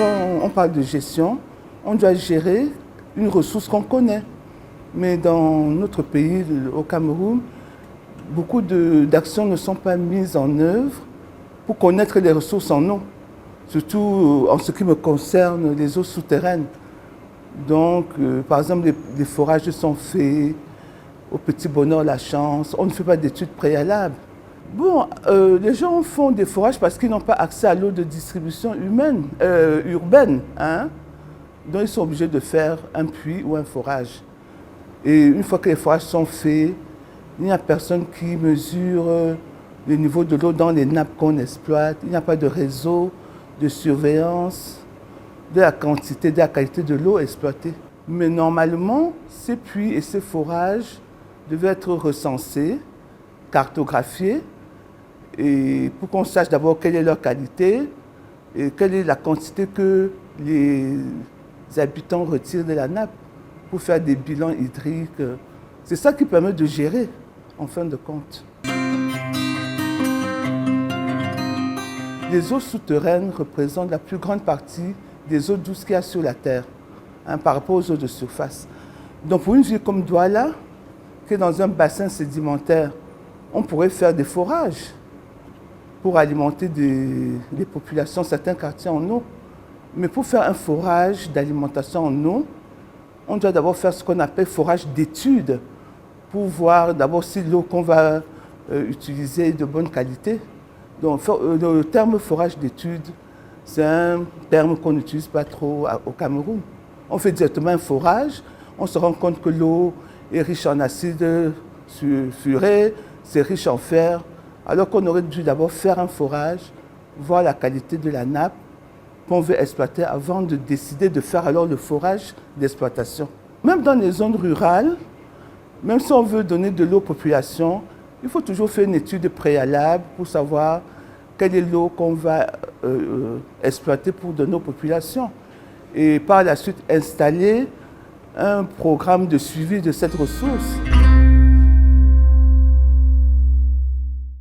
quand on parle de gestion, on doit gérer une ressource qu'on connaît. Mais dans notre pays, au Cameroun, beaucoup d'actions ne sont pas mises en œuvre pour connaître les ressources en eau, surtout en ce qui me concerne les eaux souterraines. Donc, par exemple, les forages sont faits au petit bonheur la chance, on ne fait pas d'études préalables. Bon, les gens font des forages parce qu'ils n'ont pas accès à l'eau de distribution urbaine. Hein? Donc, ils sont obligés de faire un puits ou un forage. Et une fois que les forages sont faits, il n'y a personne qui mesure le niveau de l'eau dans les nappes qu'on exploite. Il n'y a pas de réseau de surveillance de la quantité, de la qualité de l'eau exploitée. Mais normalement, ces puits et ces forages devaient être recensés, cartographiés, et pour qu'on sache d'abord quelle est leur qualité et quelle est la quantité que les habitants retirent de la nappe pour faire des bilans hydriques. C'est ça qui permet de gérer, en fin de compte. Les eaux souterraines représentent la plus grande partie des eaux douces qu'il y a sur la terre, hein, par rapport aux eaux de surface. Donc pour une ville comme Douala, qui est dans un bassin sédimentaire, on pourrait faire des forages pour alimenter les populations, certains quartiers en eau. Mais pour faire un forage d'alimentation en eau, on doit d'abord faire ce qu'on appelle forage d'études, pour voir d'abord si l'eau qu'on va utiliser est de bonne qualité. Donc le terme forage d'études, c'est un terme qu'on n'utilise pas trop au Cameroun. On fait directement un forage, on se rend compte que l'eau est riche en acide sulfuré, c'est riche en fer, alors qu'on aurait dû d'abord faire un forage, voir la qualité de la nappe qu'on veut exploiter avant de décider de faire alors le forage d'exploitation. Même dans les zones rurales, même si on veut donner de l'eau aux populations, il faut toujours faire une étude préalable pour savoir quelle est l'eau qu'on va exploiter pour donner aux populations. Et par la suite installer un programme de suivi de cette ressource.